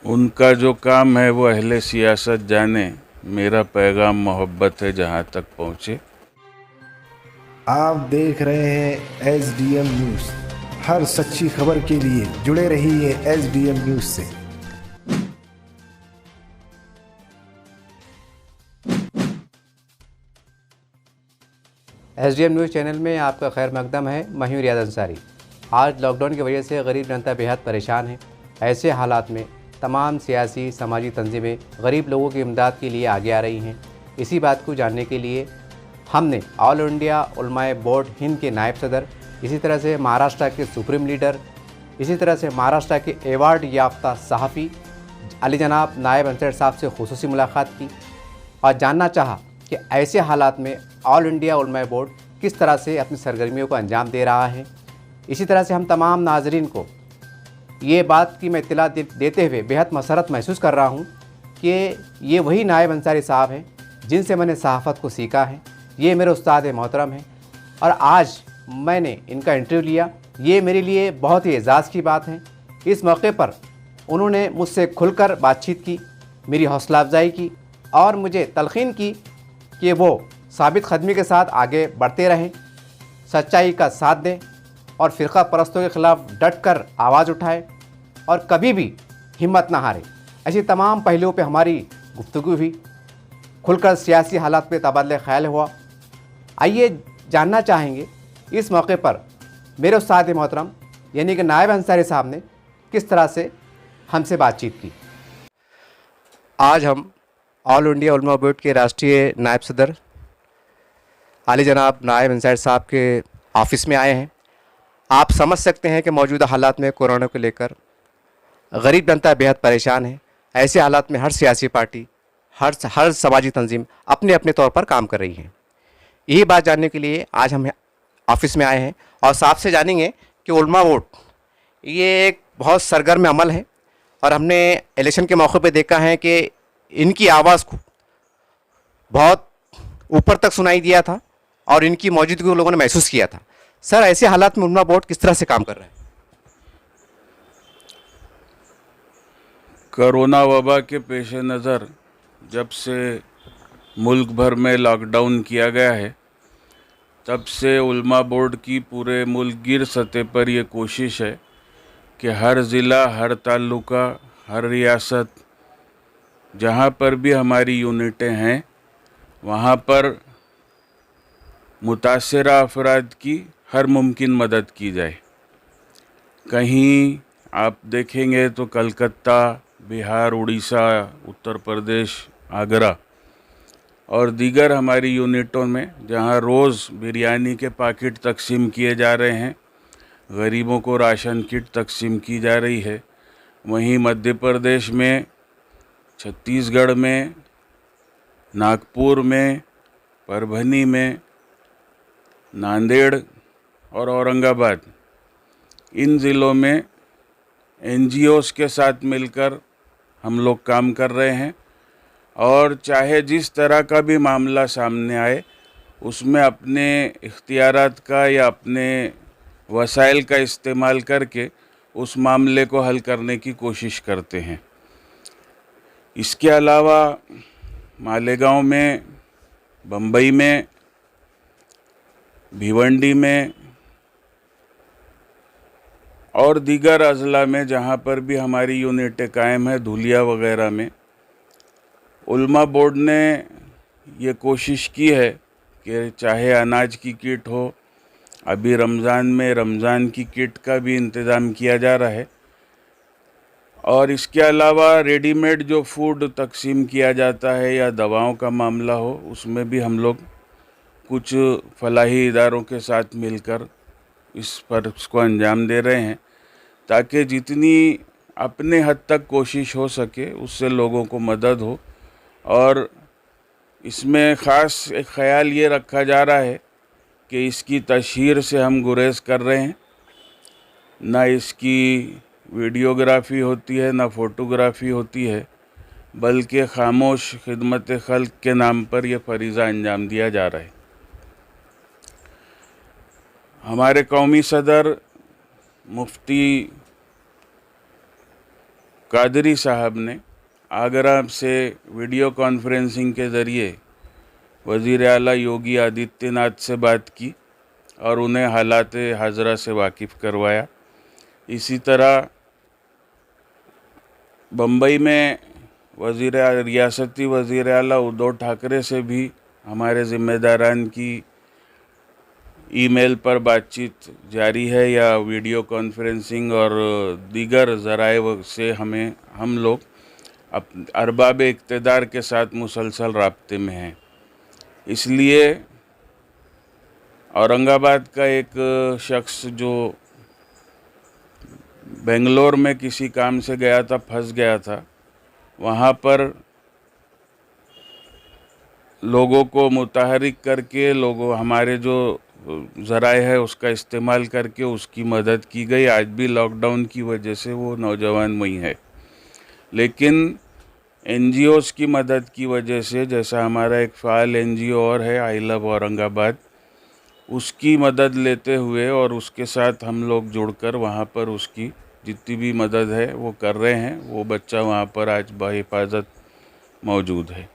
उनका जो काम है वो अहले सियासत जाने, मेरा पैगाम मोहब्बत है जहाँ तक पहुँचे। आप देख रहे हैं SDM न्यूज़। हर सच्ची खबर के लिए जुड़े रहिए SDM न्यूज़ से। SDM न्यूज़ चैनल में आपका खैर मकदम है। मैं हूं रियाज अंसारी। आज लॉकडाउन की वजह से गरीब जनता बेहद परेशान है। ऐसे हालात में तमाम सियासी समाजी तंजीमें गरीब लोगों की इमदाद के लिए आगे आ रही हैं। इसी बात को जानने के लिए हमने ऑल इंडिया उलमाए बोर्ड हिंद के नायब सदर, इसी तरह से महाराष्ट्र के सुप्रीम लीडर, इसी तरह से महाराष्ट्र के एवार्ड याफ्ता सहाफ़ी अली जनाब नायब अंसारी साहब से खुसूसी मुलाकात की और जानना चाहा कि ऐसे हालात में ऑल इंडिया उलमाए बोर्ड किस तरह से अपनी सरगर्मियों को अंजाम दे रहा है। इसी तरह से हम तमाम नाजरीन को ये बात की मैं इत्तला देते हुए बेहद मसरत महसूस कर रहा हूँ कि ये वही नायब अंसारी साहब हैं जिनसे मैंने सहाफ़त को सीखा है। ये मेरे उस्ताद मोहतरम हैं और आज मैंने इनका इंटरव्यू लिया। ये मेरे लिए बहुत ही एज़ाज़ की बात है। इस मौके पर उन्होंने मुझसे खुलकर बातचीत की, मेरी हौसला अफजाई की और मुझे तलखीन की कि वो साबित ख़दमी के साथ आगे बढ़ते रहें, सच्चाई का साथ दें और फ़िरक़ा परस्तों के ख़िलाफ़ डट कर आवाज़ उठाएं और कभी भी हिम्मत ना हारें। ऐसी तमाम पहलुओं पे हमारी गुफ्तगू हुई, खुलकर सियासी हालात पे तबादला ख़याल हुआ। आइए जानना चाहेंगे इस मौके पर मेरे उस्ताद मोहतरम यानी कि नायब अंसारी साहब ने किस तरह से हमसे बातचीत की। आज हम ऑल इंडिया उलमा बोर्ड के राष्ट्रीय नायब सदर अली जनाब नायब अंसारी साहब के ऑफ़िस में आए हैं। आप समझ सकते हैं कि मौजूदा हालात में कोरोना को लेकर गरीब जनता बेहद परेशान है। ऐसे हालात में हर सियासी पार्टी, हर समाजी तंजीम अपने अपने तौर पर काम कर रही है। यही बात जानने के लिए आज हम ऑफ़िस में आए हैं और साहब से जानेंगे कि उलमा बोर्ड ये एक बहुत सरगर्म अमल है और हमने इलेक्शन के मौके पे देखा है कि इनकी आवाज़ को बहुत ऊपर तक सुनाई दिया था और इनकी मौजूदगी को लोगों ने महसूस किया था। सर, ऐसे हालात में उलमा बोर्ड किस तरह से काम कर रहा है? कोरोना वबा के पेश नज़र जब से मुल्क भर में लॉकडाउन किया गया है, तब से उलमा बोर्ड की पूरे मुल्क गिर सतह पर यह कोशिश है कि हर ज़िला, हर ताल्लुका, हर रियासत, जहाँ पर भी हमारी यूनिटें हैं वहाँ पर मुतासरा अफराद की हर मुमकिन मदद की जाए। कहीं आप देखेंगे तो कलकत्ता, बिहार, उड़ीसा, उत्तर प्रदेश, आगरा और दीगर हमारी यूनिटों में जहां रोज़ बिरयानी के पैकेट तकसीम किए जा रहे हैं, गरीबों को राशन किट तकसीम की जा रही है, वहीं मध्य प्रदेश में, छत्तीसगढ़ में, नागपुर में, परभनी में, नांदेड़ और औरंगाबाद, इन ज़िलों में NGOs के साथ मिलकर हम लोग काम कर रहे हैं और चाहे जिस तरह का भी मामला सामने आए उसमें अपने इख्तियारात का या अपने वसाइल का इस्तेमाल करके उस मामले को हल करने की कोशिश करते हैं। इसके अलावा मालेगांव में, बम्बई में, भिवंडी में और दीगर अज़ला में जहाँ पर भी हमारी यूनिटें कायम है, धुलिया वगैरह में, उलमा बोर्ड ने ये कोशिश की है कि चाहे अनाज की किट हो, अभी रमज़ान में रमज़ान की किट का भी इंतज़ाम किया जा रहा है और इसके अलावा रेडीमेड जो फूड तकसीम किया जाता है या दवाओं का मामला हो, उसमें भी हम लोग कुछ फलाही इदारों के साथ मिलकर इस पर उसको अंजाम दे रहे हैं ताकि जितनी अपने हद तक कोशिश हो सके उससे लोगों को मदद हो। और इसमें ख़ास एक ख़याल ये रखा जा रहा है कि इसकी तशहीर से हम गुरेज कर रहे हैं, ना इसकी वीडियोग्राफी होती है ना फ़ोटोग्राफी होती है, बल्कि खामोश खिदमत खल्क के नाम पर यह फरीज़ा अंजाम दिया जा रहा है। हमारे कौमी सदर मुफ्ती कादरी साहब ने आगरा से वीडियो कॉन्फ्रेंसिंग के ज़रिए वज़ीर आला योगी आदित्यनाथ से बात की और उन्हें हालात हाजरा से वाकिफ़ करवाया। इसी तरह बम्बई में रियासती वज़ीर आला उद्धव ठाकरे से भी हमारे ज़िम्मेदारान की ईमेल पर बातचीत जारी है या वीडियो कॉन्फ्रेंसिंग और दीगर ज़राए से हम लोग अरबाब इक़्तिदार के साथ मुसलसल राब्ते में हैं। इसलिए औरंगाबाद का एक शख्स जो बेंगलोर में किसी काम से गया था, फंस गया था, वहाँ पर लोगों को मुतहरिक करके हमारे जो ज़राए है उसका इस्तेमाल करके उसकी मदद की गई। आज भी लॉकडाउन की वजह से वो नौजवान वहीं है, लेकिन NGOs की मदद की वजह से, जैसा हमारा एक फ़ाल NGO और है आई लव औरंगाबाद, उसकी मदद लेते हुए और उसके साथ हम लोग जुड़कर वहाँ पर उसकी जितनी भी मदद है वो कर रहे हैं। वो बच्चा वहाँ पर आज बाहिफाजत मौजूद है।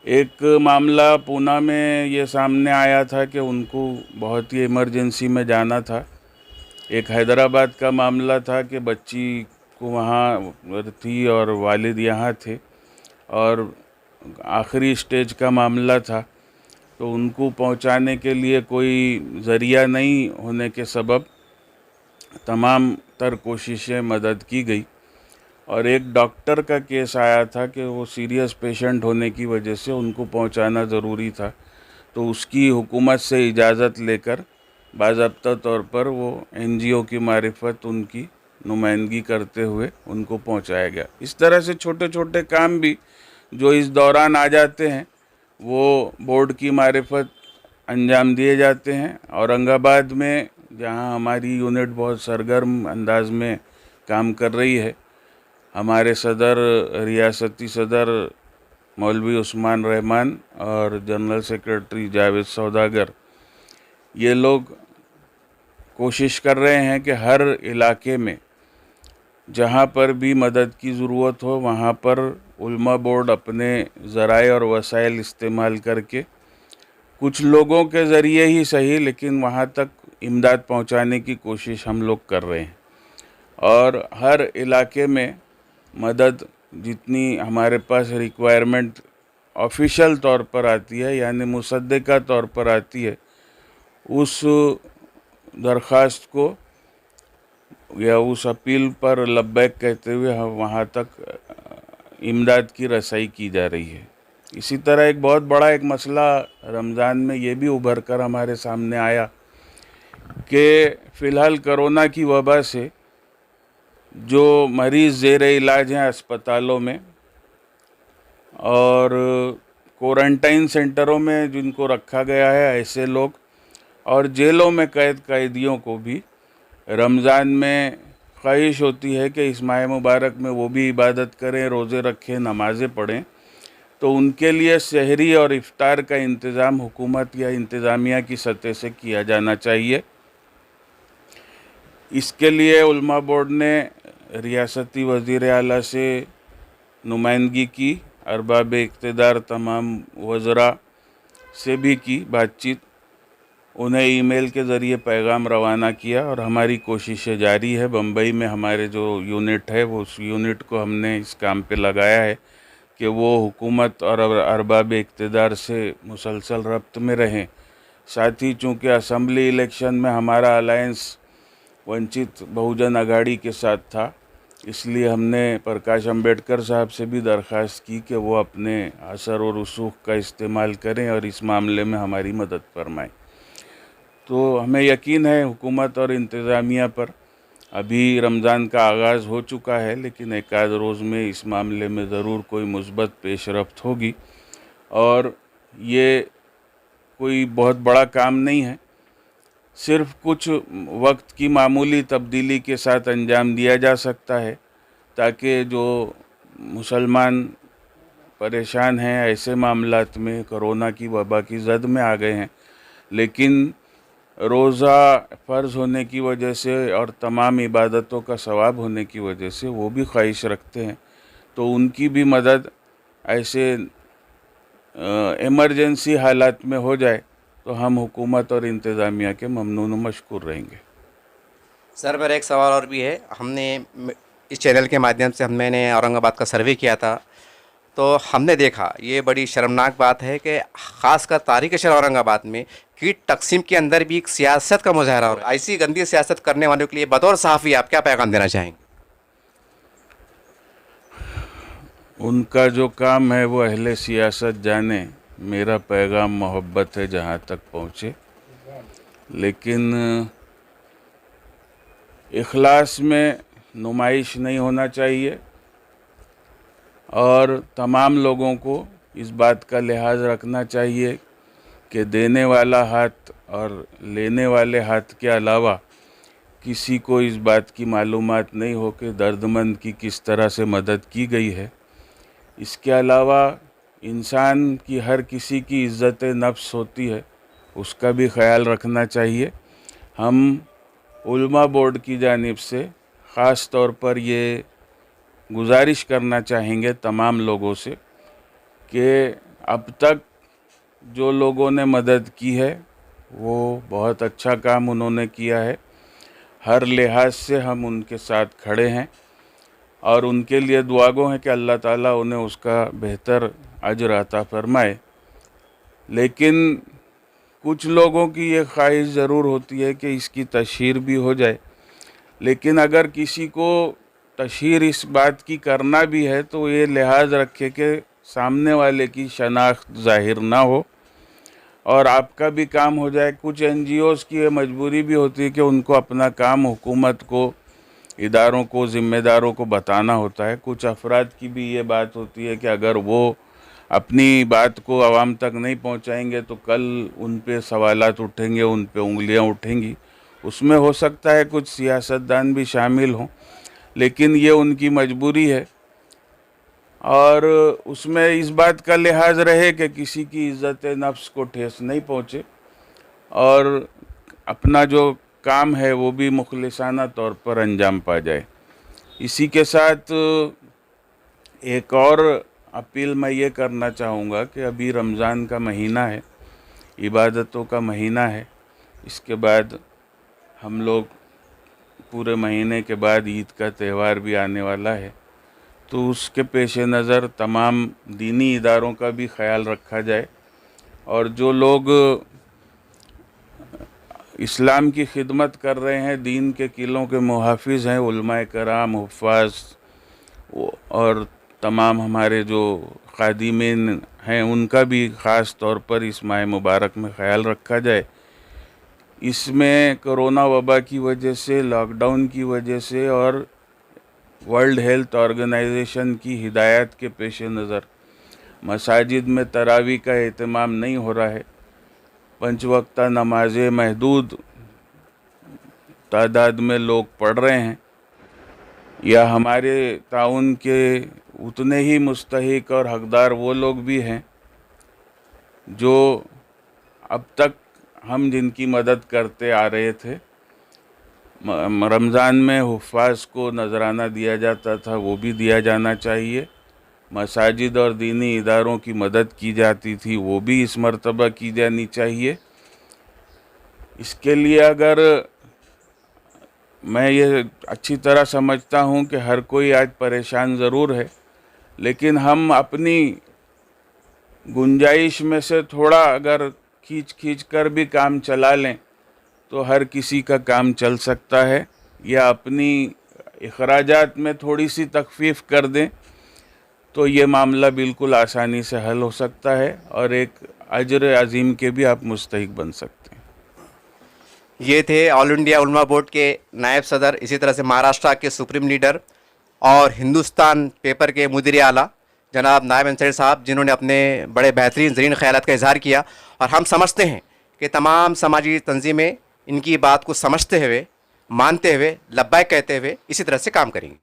एक मामला पूना में ये सामने आया था कि उनको बहुत ही इमरजेंसी में जाना था। एक हैदराबाद का मामला था कि बच्ची को वहाँ थी और वालिद यहाँ थे और आखिरी स्टेज का मामला था, तो उनको पहुँचाने के लिए कोई ज़रिया नहीं होने के सबब तमाम तर कोशिशें मदद की गई। और एक डॉक्टर का केस आया था कि वो सीरियस पेशेंट होने की वजह से उनको पहुंचाना ज़रूरी था, तो उसकी हुकूमत से इजाज़त लेकर बाज़ाब्ता तौर पर वो NGO की मारिफत उनकी नुमाइंदगी करते हुए उनको पहुंचाया गया। इस तरह से छोटे छोटे काम भी जो इस दौरान आ जाते हैं वो बोर्ड की मारिफत अंजाम दिए जाते हैं। औरंगाबाद में जहां हमारी यूनिट बहुत सरगर्म अंदाज में काम कर रही है, हमारे रियासती सदर मौलवी उस्मान रहमान और जनरल सेक्रेटरी जावेद सौदागर, ये लोग कोशिश कर रहे हैं कि हर इलाके में जहाँ पर भी मदद की ज़रूरत हो वहाँ पर उल्मा बोर्ड अपने ज़राए और वसाइल इस्तेमाल करके कुछ लोगों के ज़रिए ही सही, लेकिन वहाँ तक इमदाद पहुँचाने की कोशिश हम लोग कर रहे हैं। और हर इलाके में मदद जितनी हमारे पास रिक्वायरमेंट ऑफिशियल तौर पर आती है, यानी मुसद्दका तौर पर आती है, उस दरख्वास्त को या उस अपील पर लब्बैक कहते हुए हम वहाँ तक इमदाद की रसाई की जा रही है। इसी तरह एक बहुत बड़ा एक मसला रमज़ान में ये भी उभर कर हमारे सामने आया कि फ़िलहाल कोरोना की वबा से जो मरीज़ ज़ेरे इलाज हैं अस्पतालों में और क्वारंटाइन सेंटरों में जिनको रखा गया है, ऐसे लोग और जेलों में कैदियों को भी रमज़ान में ख्वाहिश होती है कि इस माह मुबारक में वो भी इबादत करें, रोज़े रखें, नमाज़ें पढ़ें, तो उनके लिए सहरी और इफ्तार का इंतज़ाम हुकूमत या इंतज़ामिया की सतह से किया जाना चाहिए। इसके लिए उल्मा बोर्ड ने रियासती वज़ीर आला से नुमाइंदगी की, अरबाब इक़्तिदार तमाम वज़रा से भी की बातचीत, उन्हें ईमेल के ज़रिए पैगाम रवाना किया और हमारी कोशिशें जारी है। बम्बई में हमारे जो यूनिट है वो उस यूनिट को हमने इस काम पे लगाया है कि वो हुकूमत और अरबाब इक़्तिदार से मुसलसल रब्त में रहें। साथ ही चूँकि असम्बली इलेक्शन में हमारा अलायंस वंचित बहुजन आघाड़ी के साथ था, इसलिए हमने प्रकाश अंबेडकर साहब से भी दरख्वास्त की कि वो अपने असर और रसूख का इस्तेमाल करें और इस मामले में हमारी मदद फरमाएं। तो हमें यकीन है हुकूमत और इंतज़ामिया पर। अभी रमज़ान का आगाज़ हो चुका है, लेकिन एक आध रोज़ में इस मामले में ज़रूर कोई मुस्बत पेशरफ्त होगी और ये कोई बहुत बड़ा काम नहीं है, सिर्फ कुछ वक्त की मामूली तब्दीली के साथ अंजाम दिया जा सकता है ताकि जो मुसलमान परेशान हैं ऐसे मामलात में, कोरोना की वबा की जद में आ गए हैं, लेकिन रोज़ा फ़र्ज़ होने की वजह से और तमाम इबादतों का सवाब होने की वजह से वो भी ख्वाहिश रखते हैं, तो उनकी भी मदद ऐसे इमरजेंसी हालात में हो जाए तो हम हुकूमत और इंतज़ामिया के ममनून व मशकूर रहेंगे। सर मेरा एक सवाल और भी है। इस चैनल के माध्यम से मैंने औरंगाबाद का सर्वे किया था, तो हमने देखा ये बड़ी शर्मनाक बात है कि ख़ासकर तारीख़ शहर औरंगाबाद में किट तकसीम के अंदर भी एक सियासत का मुजाहरा हो रहा है। ऐसी गंदी सियासत करने वालों के लिए बतौर सहाफ़ी आप क्या पैगाम देना चाहेंगे? उनका जो काम है वो अहले सियासत जाने, मेरा पैगाम मोहब्बत है जहाँ तक पहुँचे, लेकिन इखलास में नुमाइश नहीं होना चाहिए और तमाम लोगों को इस बात का लिहाज रखना चाहिए कि देने वाला हाथ और लेने वाले हाथ के अलावा किसी को इस बात की मालूमात नहीं हो कि दर्दमंद की किस तरह से मदद की गई है। इसके अलावा इंसान की हर किसी की इज़्ज़त नफ्स होती है, उसका भी ख्याल रखना चाहिए। हम उलमा बोर्ड की जानिब से ख़ास तौर पर ये गुजारिश करना चाहेंगे तमाम लोगों से कि अब तक जो लोगों ने मदद की है वो बहुत अच्छा काम उन्होंने किया है, हर लिहाज से हम उनके साथ खड़े हैं और उनके लिए दुआगो हैं कि अल्लाह ताला उन्हें उसका बेहतर अजर अता फरमाए। लेकिन कुछ लोगों की ये ख्वाहिश ज़रूर होती है कि इसकी तशहीर भी हो जाए, लेकिन अगर किसी को तशहीर इस बात की करना भी है तो ये लिहाज रखे कि सामने वाले की शनाख्त ज़ाहिर ना हो और आपका भी काम हो जाए। कुछ NGOs की ये मजबूरी भी होती है कि उनको अपना काम हुकूमत को, इदारों को, ज़िम्मेदारों को बताना होता है। कुछ अफराद की भी ये बात होती है कि अगर वो अपनी बात को आवाम तक नहीं पहुंचाएंगे तो कल उन पे सवालात उठेंगे, उन पे उंगलियां उठेंगी। उसमें हो सकता है कुछ सियासतदान भी शामिल हों, लेकिन ये उनकी मजबूरी है और उसमें इस बात का लिहाज रहे कि किसी की इज़्ज़त नफ्स को ठेस नहीं पहुँचे और अपना जो काम है वो भी मुखलिसाना तौर पर अंजाम पा जाए। इसी के साथ एक और अपील मैं ये करना चाहूँगा कि अभी रमज़ान का महीना है, इबादतों का महीना है, इसके बाद हम लोग पूरे महीने के बाद ईद का त्यौहार भी आने वाला है, तो उसके पेश नज़र तमाम दीनी इदारों का भी ख्याल रखा जाए और जो लोग इस्लाम की खिदमत कर रहे हैं, दीन के किलों के मुहाफिज़ हैं, उलमाए कराम, हुफ़्फ़ाज़ और तमाम हमारे जो खादिमीन हैं, उनका भी ख़ास तौर पर इस माह मुबारक में ख़याल रखा जाए। इसमें कोरोना वबा की वजह से, लॉकडाउन की वजह से और वर्ल्ड हेल्थ ऑर्गेनाइजेशन की हिदायत के पेश नज़र मसाजिद में तरावी का एहतमाम नहीं हो रहा है। 5 वक्ता नमाज़ें महदूद तादाद में लोग पढ़ रहे हैं या हमारे ताउन के उतने ही मुस्तहिक और हकदार वो लोग भी हैं जो अब तक हम जिनकी मदद करते आ रहे थे। रमज़ान में हुफ़्फ़ाज़ को नजराना दिया जाता था, वो भी दिया जाना चाहिए। मसाजिद और दीनी इदारों की मदद की जाती थी, वो भी इस मर्तबा की जानी चाहिए। इसके लिए अगर मैं ये अच्छी तरह समझता हूँ कि हर कोई आज परेशान ज़रूर है, लेकिन हम अपनी गुंजाइश में से थोड़ा अगर खींच कर भी काम चला लें तो हर किसी का काम चल सकता है, या अपनी इखराजात में थोड़ी सी तखफीफ कर दें तो ये मामला बिल्कुल आसानी से हल हो सकता है और एक अजर अजीम के भी आप मुस्तहिक बन सकते हैं। ये थे ऑल इंडिया उलमा बोर्ड के नायब सदर, इसी तरह से महाराष्ट्र के सुप्रीम लीडर और हिंदुस्तान पेपर के मुदीर आला जनाब नायब अंसारी साहब, जिन्होंने अपने बड़े बेहतरीन ज़रीन ख्यालात का इजहार किया। और हम समझते हैं कि तमाम समाजी तंजीमें इनकी बात को समझते हुए, मानते हुए, लब्बाइक कहते हुए इसी तरह से काम करेंगी।